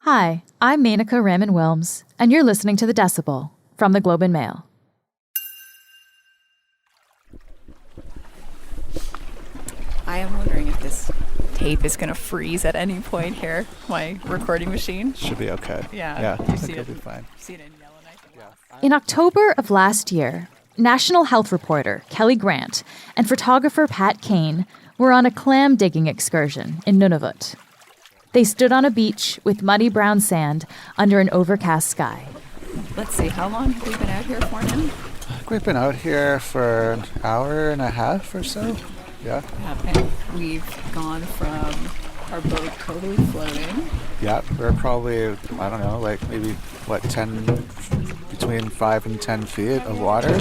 Hi, I'm Menaka Raman-Wilms, and you're listening to The Decibel from the Globe and Mail. I am wondering if this tape is going to freeze at any point here, my recording machine. Should be okay. Yeah, I think it'll be fine. See it in Yellowknife? Yeah. In October of last year, National Health reporter Kelly Grant and photographer Pat Kane were on a clam digging excursion in Nunavut. They stood on a beach with muddy brown sand under an overcast sky. Let's see, how long have we been out here for now? We've been out here for an hour and a half or so. Yeah. And we've gone from our boat totally floating. Yeah, we're probably, I don't know, like maybe, between 5 and 10 feet of water.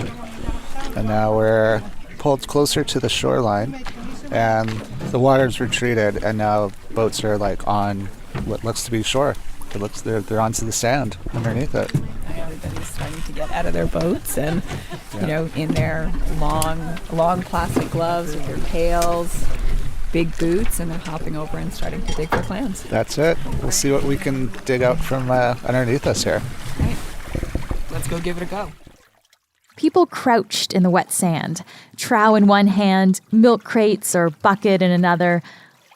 And now we're pulled closer to the shoreline, and the water's retreated, and now boats are like on what looks to be shore. It looks they're onto the sand underneath it. Everybody's starting to get out of their boats and, in their long plastic gloves with their pails, big boots, and they're hopping over and starting to dig for clams. That's it. We'll see what we can dig out from underneath us here. Right. Let's go give it a go. People crouched in the wet sand, trow in one hand, milk crates or bucket in another,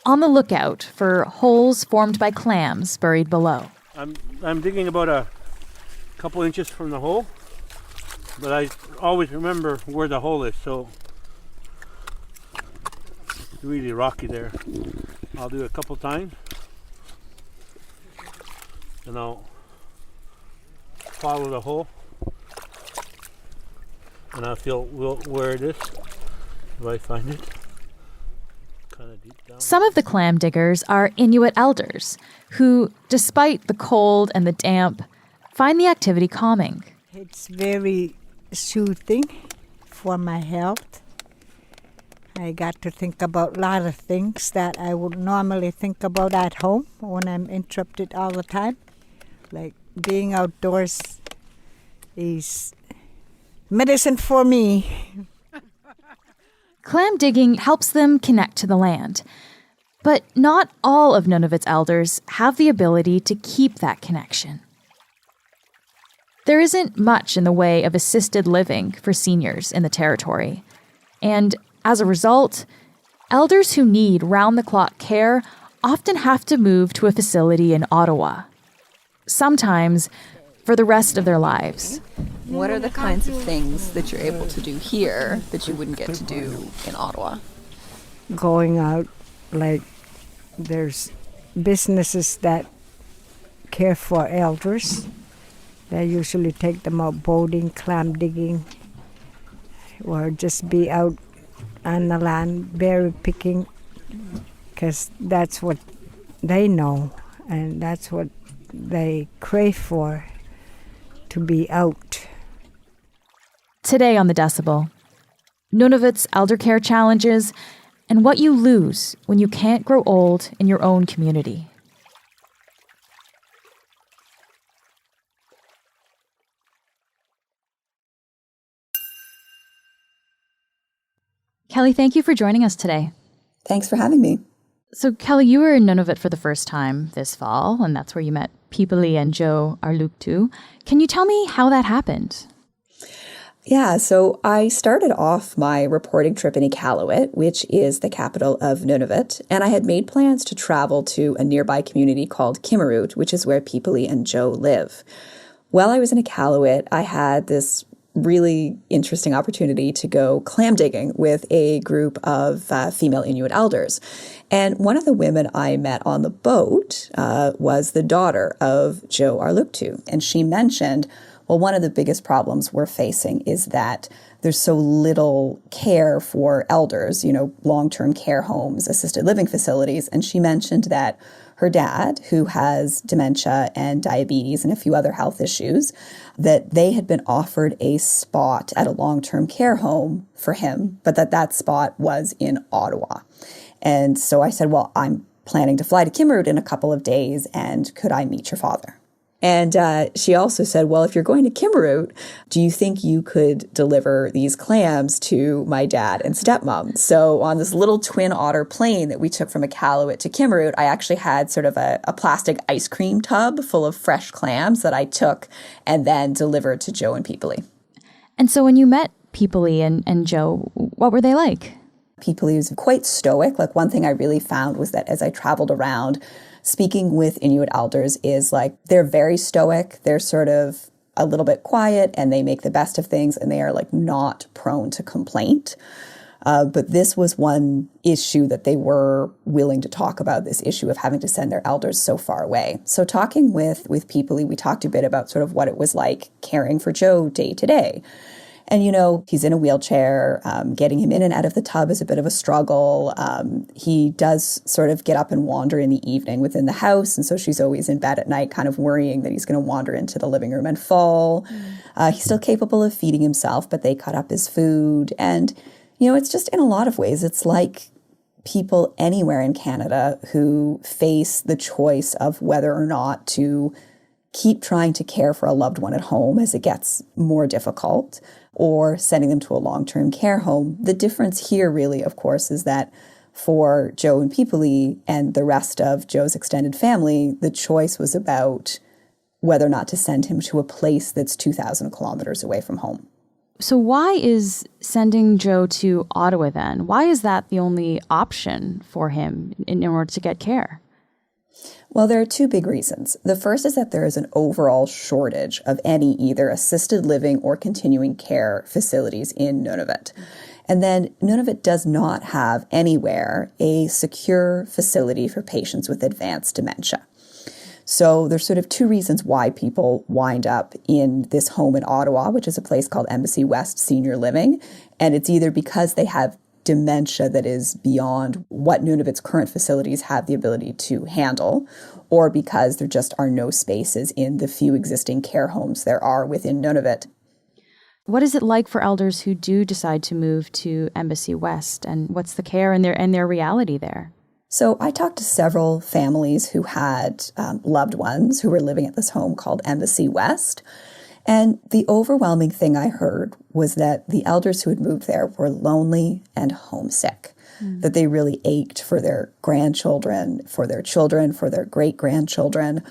on the lookout for holes formed by clams buried below. I'm digging about a couple inches from the hole, but I always remember where the hole is, so it's really rocky there. I'll do it a couple times, and I'll follow the hole, and I'll feel where it is, if I find it. Kind of deep down. Some of the clam diggers are Inuit elders who, despite the cold and the damp, find the activity calming. It's very soothing for my health. I got to think about a lot of things that I would normally think about at home when I'm interrupted all the time. Like being outdoors is medicine for me. Clam digging helps them connect to the land. But not all of Nunavut's elders have the ability to keep that connection. There isn't much in the way of assisted living for seniors in the territory. And as a result, elders who need round-the-clock care often have to move to a facility in Ottawa. Sometimes for the rest of their lives. What are the kinds of things that you're able to do here that you wouldn't get to do in Ottawa? Going out, like there's businesses that care for elders. They usually take them out boating, clam digging, or just be out on the land berry picking, because that's what they know and that's what they crave for, to be out. Today on The Decibel, Nunavut's elder care challenges and what you lose when you can't grow old in your own community. Kelly, thank you for joining us today. Thanks for having me. So, Kelly, you were in Nunavut for the first time this fall, and that's where you met Pipali and Joe Arluktu. Can you tell me how that happened? Yeah, so I started off my reporting trip in Iqaluit, which is the capital of Nunavut, and I had made plans to travel to a nearby community called Kimmirut, which is where Pipali and Joe live. While I was in Iqaluit, I had this really interesting opportunity to go clam digging with a group of female Inuit elders. And one of the women I met on the boat was the daughter of Joe Arluktu. And she mentioned, well, one of the biggest problems we're facing is that there's so little care for elders, long-term care homes, assisted living facilities. And she mentioned that her dad, who has dementia and diabetes and a few other health issues, that they had been offered a spot at a long-term care home for him, but that spot was in Ottawa. And so I said, well, I'm planning to fly to Kimmirut in a couple of days, and could I meet your father? And she also said, well, if you're going to Kimmeroot, do you think you could deliver these clams to my dad and stepmom? So on this little twin otter plane that we took from Iqaluit to Kimmeroot, I actually had sort of a plastic ice cream tub full of fresh clams that I took and then delivered to Joe and Peeply. And so when you met Peeply and Joe, what were they like? Peeply was quite stoic. Like, one thing I really found was that as I traveled around, speaking with Inuit elders is like, they're very stoic. They're sort of a little bit quiet and they make the best of things and they are like not prone to complaint. But this was one issue that they were willing to talk about, this issue of having to send their elders so far away. So talking with Peeply, we talked a bit about sort of what it was like caring for Joe day to day. And, you know, he's in a wheelchair. Getting him in and out of the tub is a bit of a struggle. He does sort of get up and wander in the evening within the house. And so she's always in bed at night, kind of worrying that he's going to wander into the living room and fall. He's still capable of feeding himself, but they cut up his food. And, you know, it's just in a lot of ways, it's like people anywhere in Canada who face the choice of whether or not to keep trying to care for a loved one at home as it gets more difficult, or sending them to a long-term care home. The difference here really, of course, is that for Joe and Peeply and the rest of Joe's extended family, the choice was about whether or not to send him to a place that's 2,000 kilometers away from home. So why is sending Joe to Ottawa then? Why is that the only option for him in order to get care? Well, there are two big reasons. The first is that there is an overall shortage of any either assisted living or continuing care facilities in Nunavut. And then Nunavut does not have anywhere a secure facility for patients with advanced dementia. So there's sort of two reasons why people wind up in this home in Ottawa, which is a place called Embassy West Senior Living. And it's either because they have dementia that is beyond what Nunavut's current facilities have the ability to handle, or because there just are no spaces in the few existing care homes there are within Nunavut. What is it like for elders who do decide to move to Embassy West, and what's the care and their reality there? So I talked to several families who had loved ones who were living at this home called Embassy West. And the overwhelming thing I heard was that the elders who had moved there were lonely and homesick, that they really ached for their grandchildren, for their children, for their great-grandchildren.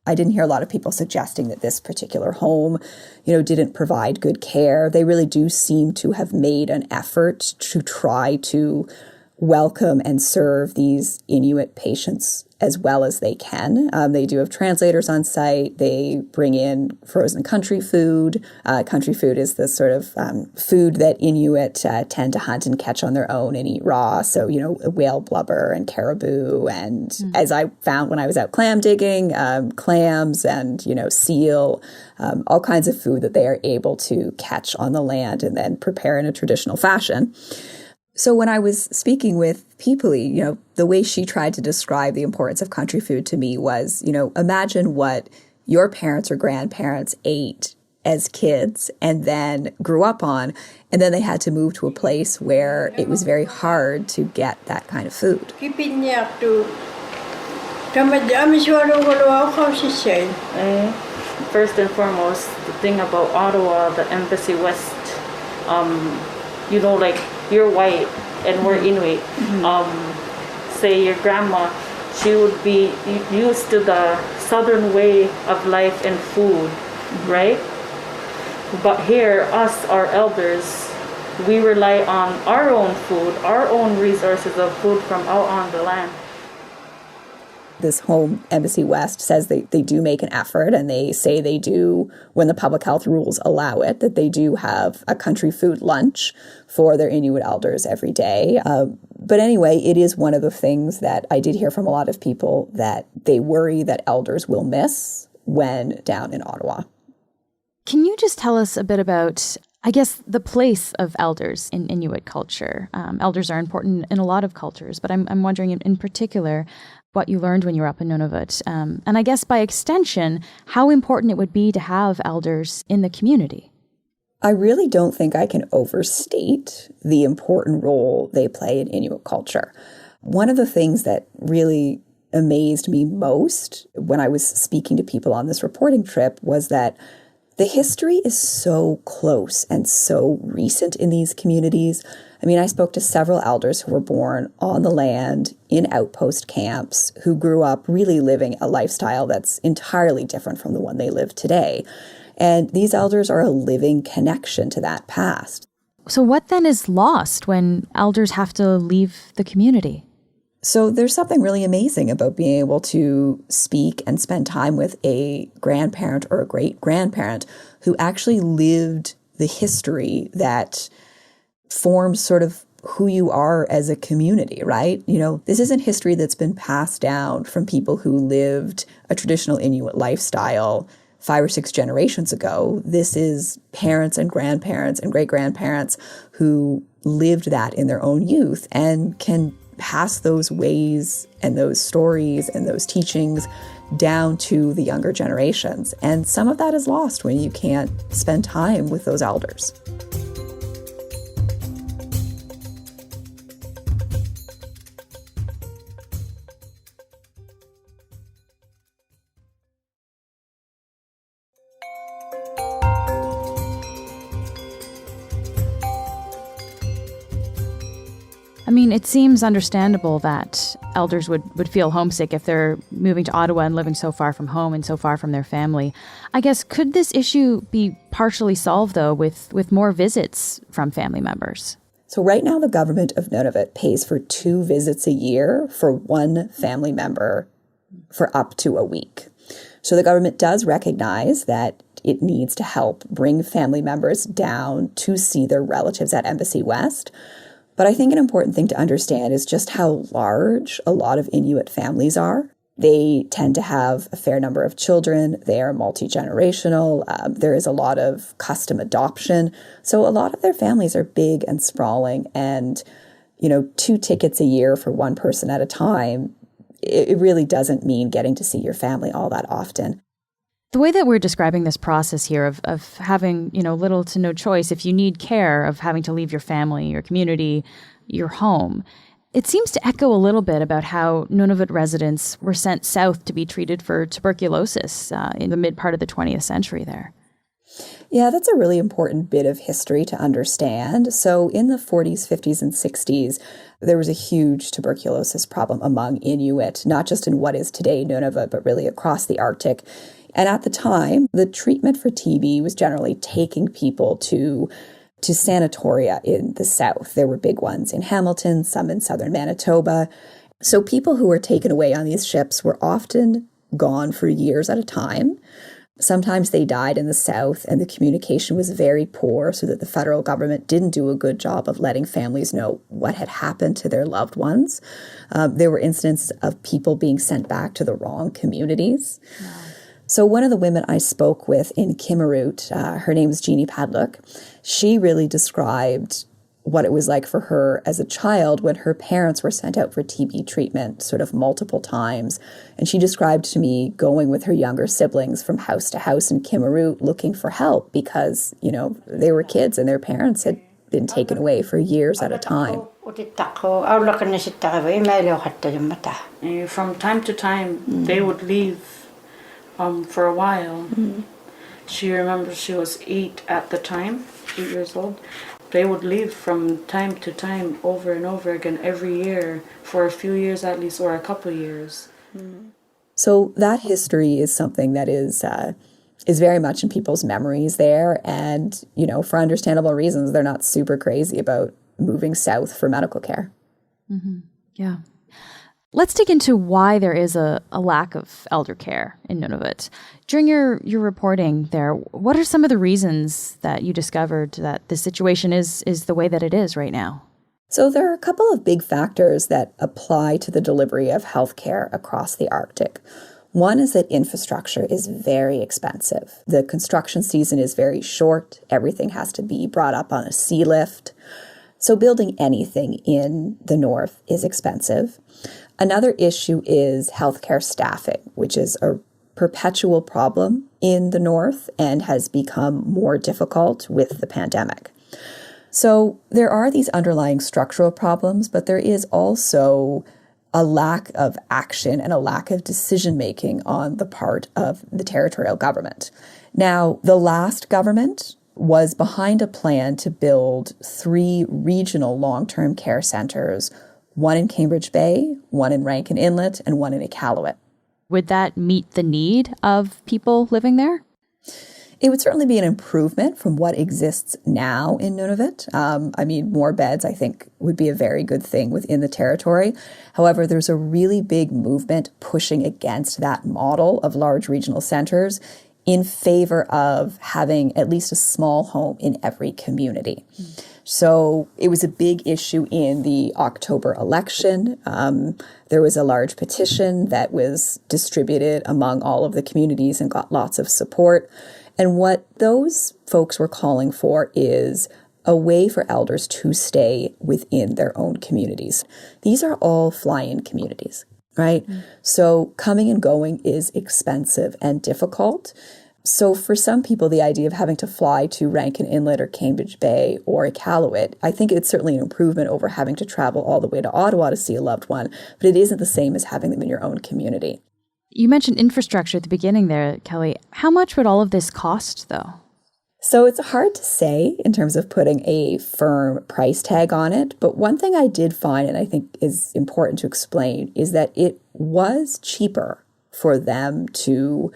I didn't hear a lot of people suggesting that this particular home, didn't provide good care. They really do seem to have made an effort to try to welcome and serve these Inuit patients as well as they can. They do have translators on site. They bring in frozen country food. Country food is the sort of food that Inuit tend to hunt and catch on their own and eat raw. So, whale blubber and caribou. And as I found when I was out clam digging, clams and, seal, all kinds of food that they are able to catch on the land and then prepare in a traditional fashion. So when I was speaking with Peeply, the way she tried to describe the importance of country food to me was, imagine what your parents or grandparents ate as kids and then grew up on, and then they had to move to a place where it was very hard to get that kind of food. First and foremost, the thing about Ottawa, the Embassy West, you're white and we're Inuit. Say your grandma, she would be used to the southern way of life and food, right? But here, us, our elders, we rely on our own food, our own resources of food from out on the land. This home, Embassy West, says they do make an effort, and they say they do, when the public health rules allow it, that they do have a country food lunch for their Inuit elders every day. But anyway, it is one of the things that I did hear from a lot of people that they worry that elders will miss when down in Ottawa. Can you just tell us a bit about, I guess, the place of elders in Inuit culture? Elders are important in a lot of cultures, but I'm wondering in particular what you learned when you were up in Nunavut. And I guess by extension, how important it would be to have elders in the community. I really don't think I can overstate the important role they play in Inuit culture. One of the things that really amazed me most when I was speaking to people on this reporting trip was that the history is so close and so recent in these communities. I mean, I spoke to several elders who were born on the land in outpost camps who grew up really living a lifestyle that's entirely different from the one they live today. And these elders are a living connection to that past. So what then is lost when elders have to leave the community? So there's something really amazing about being able to speak and spend time with a grandparent or a great-grandparent who actually lived the history that forms sort of who you are as a community, right? You know, this isn't history that's been passed down from people who lived a traditional Inuit lifestyle 5 or 6 generations ago. This is parents and grandparents and great-grandparents who lived that in their own youth and can pass those ways and those stories and those teachings down to the younger generations. And some of that is lost when you can't spend time with those elders. I mean, it seems understandable that elders would feel homesick if they're moving to Ottawa and living so far from home and so far from their family. I guess, could this issue be partially solved, though, with more visits from family members? So right now, the government of Nunavut pays for 2 visits a year for one family member for up to a week. So the government does recognize that it needs to help bring family members down to see their relatives at Embassy West. But I think an important thing to understand is just how large a lot of Inuit families are. They tend to have a fair number of children. They are multi-generational. There is a lot of custom adoption. So a lot of their families are big and sprawling. And, 2 tickets a year for one person at a time, it really doesn't mean getting to see your family all that often. The way that we're describing this process here of having, little to no choice, if you need care, of having to leave your family, your community, your home, it seems to echo a little bit about how Nunavut residents were sent south to be treated for tuberculosis in the mid part of the 20th century there. Yeah, that's a really important bit of history to understand. So in the 40s, 50s, and 60s, there was a huge tuberculosis problem among Inuit, not just in what is today Nunavut, but really across the Arctic. And at the time, the treatment for TB was generally taking people to sanatoria in the south. There were big ones in Hamilton, some in southern Manitoba. So people who were taken away on these ships were often gone for years at a time. Sometimes they died in the south, and the communication was very poor, so that the federal government didn't do a good job of letting families know what had happened to their loved ones. There were instances of people being sent back to the wrong communities. Wow. So one of the women I spoke with in Kimarut, her name is Jeannie Padlock, she really described what it was like for her as a child when her parents were sent out for TB treatment sort of multiple times. And she described to me going with her younger siblings from house to house in Kimarut looking for help because, they were kids and their parents had been taken away for years at a time. From time to time, they would leave for a while. Mm-hmm. She remembers she was 8 at the time, 8 years old. They would leave from time to time over and over again every year for a few years at least, or a couple of years. Mm-hmm. So that history is something that is very much in people's memories there. And, for understandable reasons, they're not super crazy about moving south for medical care. Mm-hmm. Yeah. Let's dig into why there is a lack of elder care in Nunavut. During your reporting there, what are some of the reasons that you discovered that the situation is the way that it is right now? So there are a couple of big factors that apply to the delivery of healthcare across the Arctic. One is that infrastructure is very expensive. The construction season is very short. Everything has to be brought up on a sea lift. So building anything in the north is expensive. Another issue is healthcare staffing, which is a perpetual problem in the north and has become more difficult with the pandemic. So there are these underlying structural problems, but there is also a lack of action and a lack of decision making on the part of the territorial government. Now, the last government was behind a plan to build 3 regional long-term care centers, one in Cambridge Bay, one in Rankin Inlet, and one in Iqaluit. Would that meet the need of people living there? It would certainly be an improvement from what exists now in Nunavut. More beds, I think, would be a very good thing within the territory. However, there's a really big movement pushing against that model of large regional centers in favor of having at least a small home in every community. So it was a big issue in the October election. There was a large petition that was distributed among all of the communities and got lots of support. And what those folks were calling for is a way for elders to stay within their own communities. These are all fly-in communities, right? So coming and going is expensive and difficult. So for some people, the idea of having to fly to Rankin Inlet or Cambridge Bay or Iqaluit, I think it's certainly an improvement over having to travel all the way to Ottawa to see a loved one, but it isn't the same as having them in your own community. You mentioned infrastructure at the beginning there, Kelly. How much would all of this cost, though? So it's hard to say in terms of putting a firm price tag on it. But one thing I did find, and I think is important to explain, is that it was cheaper for them to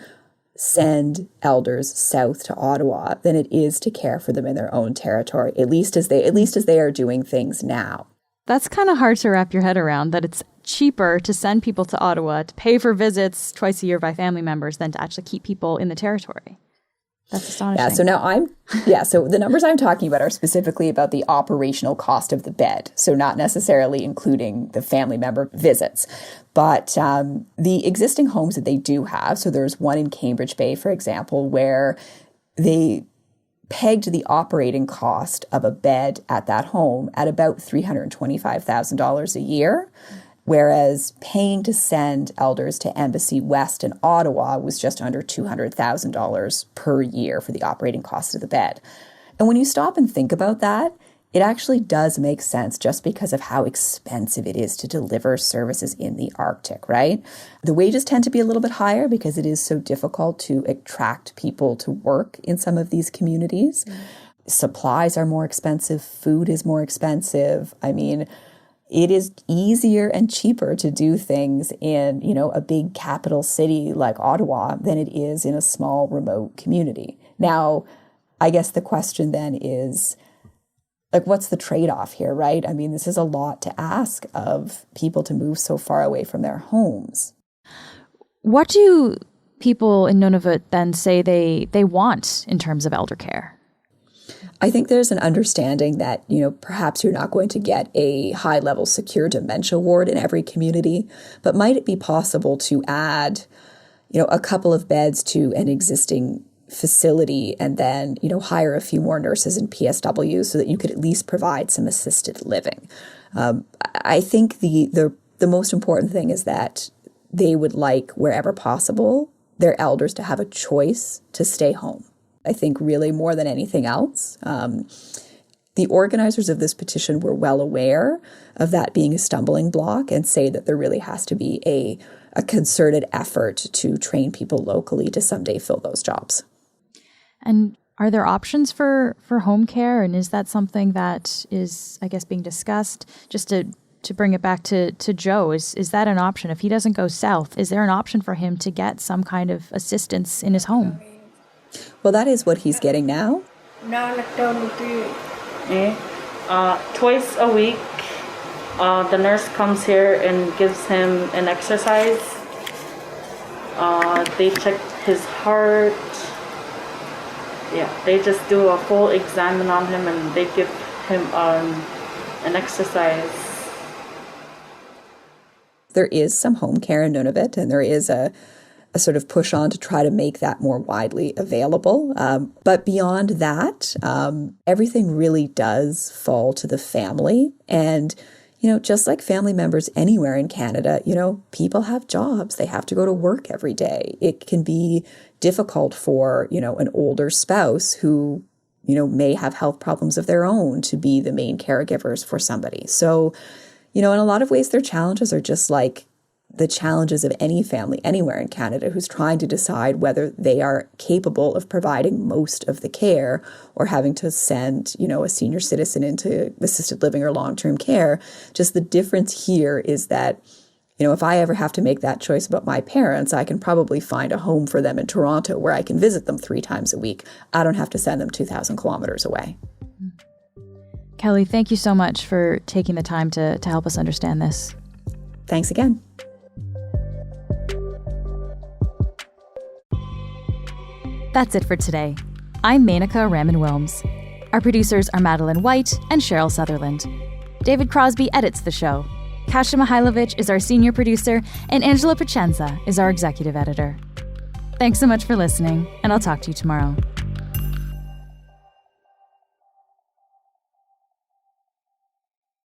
send elders south to Ottawa than it is to care for them in their own territory, at least as they are doing things now. That's kind of hard to wrap your head around, that it's cheaper to send people to Ottawa to pay for visits twice a year by family members than to actually keep people in the territory. That's astonishing. So the numbers I'm talking about are specifically about the operational cost of the bed. So not necessarily including the family member visits. But the existing homes that they do have, so there's one in Cambridge Bay, for example, where they pegged the operating cost of a bed at that home at about $325,000 a year. Whereas paying to send elders to Embassy West in Ottawa was just under $200,000 per year for the operating cost of the bed. And when you stop and think about that, it actually does make sense just because of how expensive it is to deliver services in the Arctic, right? The wages tend to be a little bit higher because it is so difficult to attract people to work in some of these communities. Supplies are more expensive. Food is more expensive. It is easier and cheaper to do things in, a big capital city like Ottawa than it is in a small remote community. Now, I guess the question then is, what's the trade-off here, right? This is a lot to ask of people to move so far away from their homes. What do people in Nunavut then say they want in terms of elder care? I think there's an understanding that, perhaps you're not going to get a high-level secure dementia ward in every community, but might it be possible to add, a couple of beds to an existing facility and then, hire a few more nurses and PSWs so that you could at least provide some assisted living. I think the most important thing is that they would like, wherever possible, their elders to have a choice to stay home. I think really more than anything else. The organizers of this petition were well aware of that being a stumbling block and say that there really has to be a concerted effort to train people locally to someday fill those jobs. And are there options for home care? And is that something that is, I guess, being discussed? Just to bring it back to Joe, is that an option? If he doesn't go south, is there an option for him to get some kind of assistance in his home? Well, that is what he's getting now. Twice a week, the nurse comes here and gives him an exercise. They check his heart. They just do a full exam on him and they give him an exercise. There is some home care in Nunavut, and there is a sort of push on to try to make that more widely available. But beyond that, everything really does fall to the family. And, just like family members anywhere in Canada, people have jobs. They have to go to work every day. It can be difficult for, an older spouse who, may have health problems of their own to be the main caregivers for somebody. So In a lot of ways, their challenges are just like the challenges of any family anywhere in Canada who's trying to decide whether they are capable of providing most of the care or having to send, a senior citizen into assisted living or long-term care. Just the difference here is that, if I ever have to make that choice about my parents, I can probably find a home for them in Toronto where I can visit them 3 times a week. I don't have to send them 2,000 kilometers away. Kelly, thank you so much for taking the time to help us understand this. Thanks again. That's it for today. I'm Menaka Raman-Wilms. Our producers are Madeline White and Cheryl Sutherland. David Crosby edits the show. Kasia Mihailovich is our senior producer, and Angela Pacenza is our executive editor. Thanks so much for listening, and I'll talk to you tomorrow.